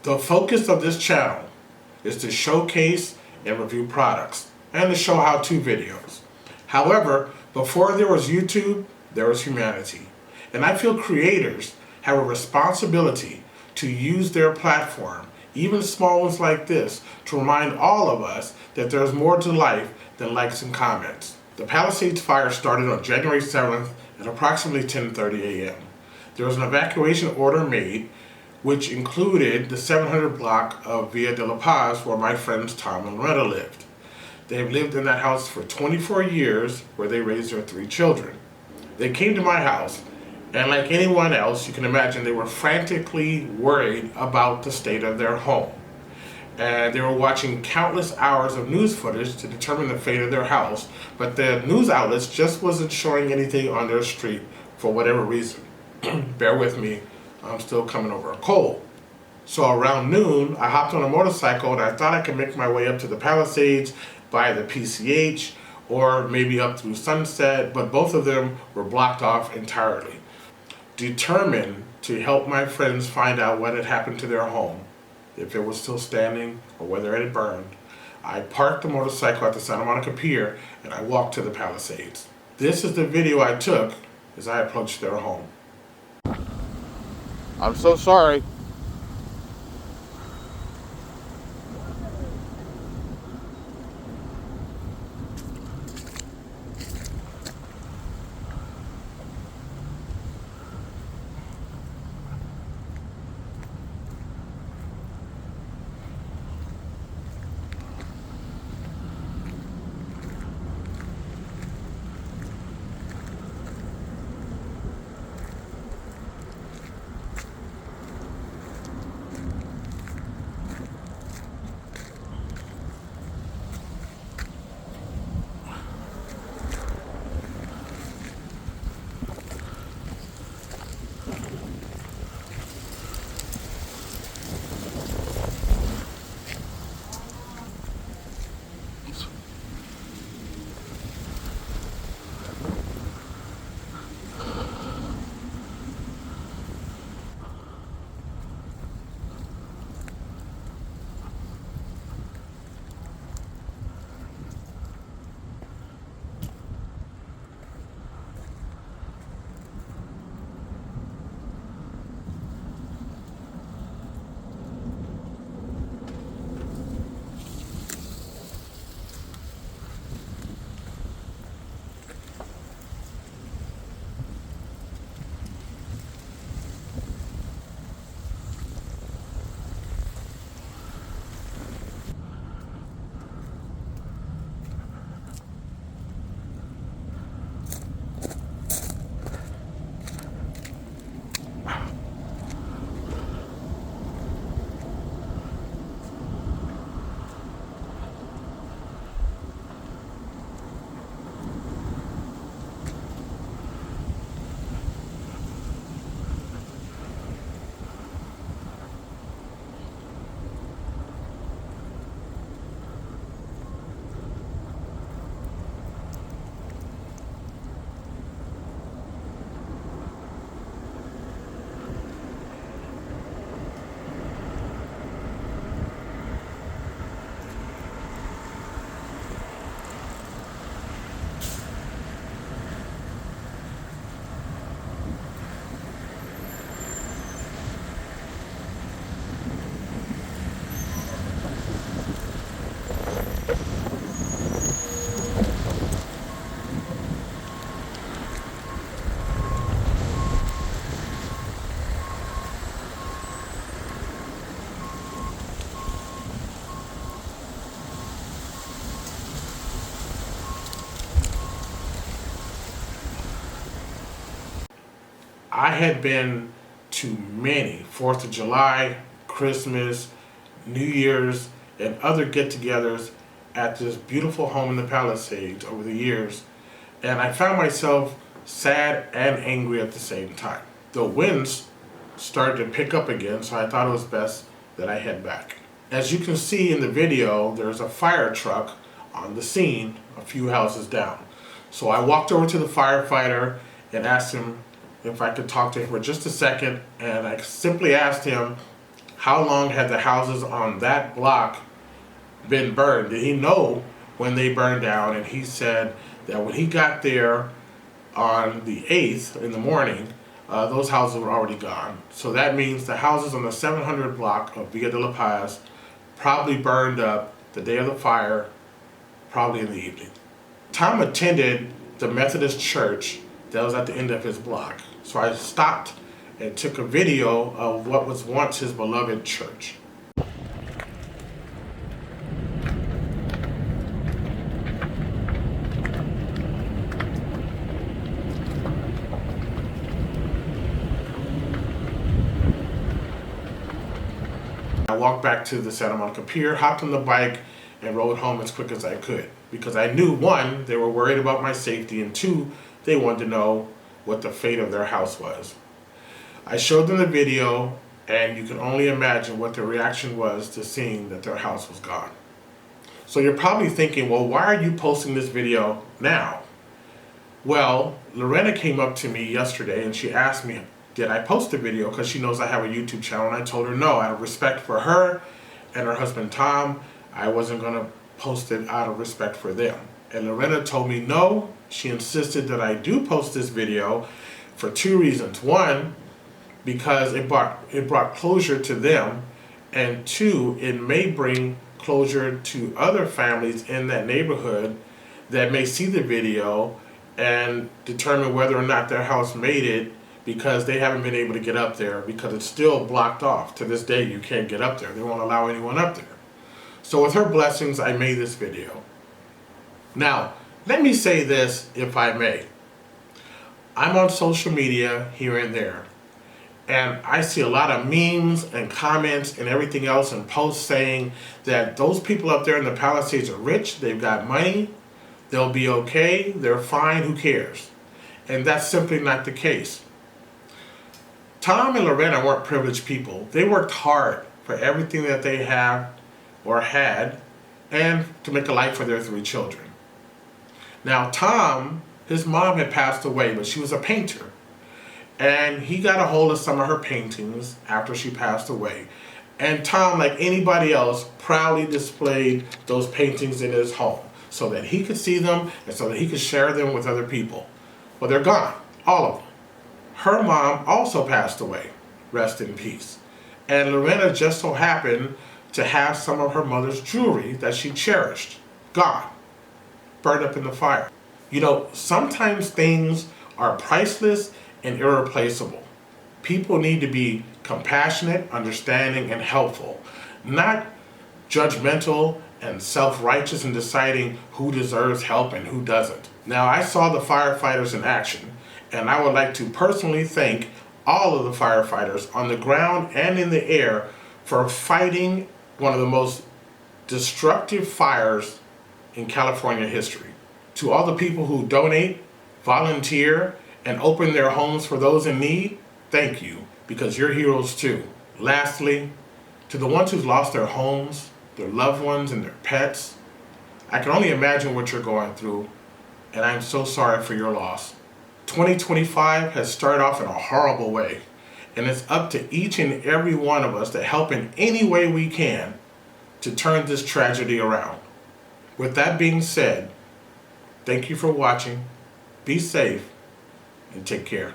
The focus of this channel is to showcase and review products and to show how-to videos. However, before there was YouTube, there was humanity. And I feel creators have a responsibility to use their platform, even small ones like this, to remind all of us that there's more to life than likes and comments. The Palisades fire started on January 7th at approximately 10:30 a.m. There was an evacuation order made, which included the 700 block of Via de la Paz where my friends Tom and Lorena lived. They've lived in that house for 24 years where they raised their 3 children. They came to my house, and like anyone else, you can imagine they were frantically worried about the state of their home. And they were watching countless hours of news footage to determine the fate of their house, but the news outlets just wasn't showing anything on their street for whatever reason. Bear with me, I'm still coming over a cold. So around noon, I hopped on a motorcycle and I thought I could make my way up to the Palisades by the PCH or maybe up through Sunset, but both of them were blocked off entirely. Determined to help my friends find out what had happened to their home, if it was still standing or whether it had burned, I parked the motorcycle at the Santa Monica Pier and I walked to the Palisades. This is the video I took as I approached their home. I'm so sorry. I had been to many 4th of July, Christmas, New Year's, and other get-togethers at this beautiful home in the Palisades over the years, and I found myself sad and angry at the same time. The winds started to pick up again, so I thought it was best that I head back. As you can see in the video, there's a fire truck on the scene a few houses down. So I walked over to the firefighter and asked him if I could talk to him for just a second, and I simply asked him how long had the houses on that block been burned? Did he know when they burned down? And he said that when he got there on the 8th in the morning, those houses were already gone. So that means the houses on the 700 block of Villa de la Paz probably burned up the day of the fire, probably in the evening. Tom attended the Methodist church that was at the end of his block. So I stopped and took a video of what was once his beloved church. I walked back to the Santa Monica Pier, hopped on the bike, and rode home as quick as I could. Because I knew, one, they were worried about my safety, and two, they wanted to know what the fate of their house was. I showed them the video, and you can only imagine what their reaction was to seeing that their house was gone. So you're probably thinking, well, why are you posting this video now? Well, Lorena came up to me yesterday and she asked me, did I post the video? Because she knows I have a YouTube channel, and I told her no. Out of respect for her and her husband Tom, I wasn't going to post it out of respect for them. And Lorena told me no. She insisted that I do post this video for two reasons. One, because it brought closure to them, and two, it may bring closure to other families in that neighborhood that may see the video and determine whether or not their house made it, because they haven't been able to get up there because it's still blocked off. To this day, you can't get up there. They won't allow anyone up there. So with her blessings, I made this video. Now, let me say this, if I may. I'm on social media here and there, and I see a lot of memes and comments and everything else and posts saying that those people up there in the Palisades are rich, they've got money, they'll be okay, they're fine, who cares? And that's simply not the case. Tom and Lorena weren't privileged people. They worked hard for everything that they have or had, and to make a life for their 3 children. Now Tom, his mom had passed away, but she was a painter. And he got a hold of some of her paintings after she passed away. And Tom, like anybody else, proudly displayed those paintings in his home so that he could see them and so that he could share them with other people. Well, they're gone, all of them. Her mom also passed away, rest in peace. And Lorena just so happened to have some of her mother's jewelry that she cherished, gone, burned up in the fire. You know, sometimes things are priceless and irreplaceable. People need to be compassionate, understanding, and helpful, not judgmental and self-righteous in deciding who deserves help and who doesn't. Now, I saw the firefighters in action, and I would like to personally thank all of the firefighters on the ground and in the air for fighting one of the most destructive fires in California history. To all the people who donate, volunteer, and open their homes for those in need, thank you, because you're heroes too. Lastly, to the ones who've lost their homes, their loved ones, and their pets, I can only imagine what you're going through, and I'm so sorry for your loss. 2025 has started off in a horrible way, and it's up to each and every one of us to help in any way we can to turn this tragedy around. With that being said, thank you for watching, be safe, and take care.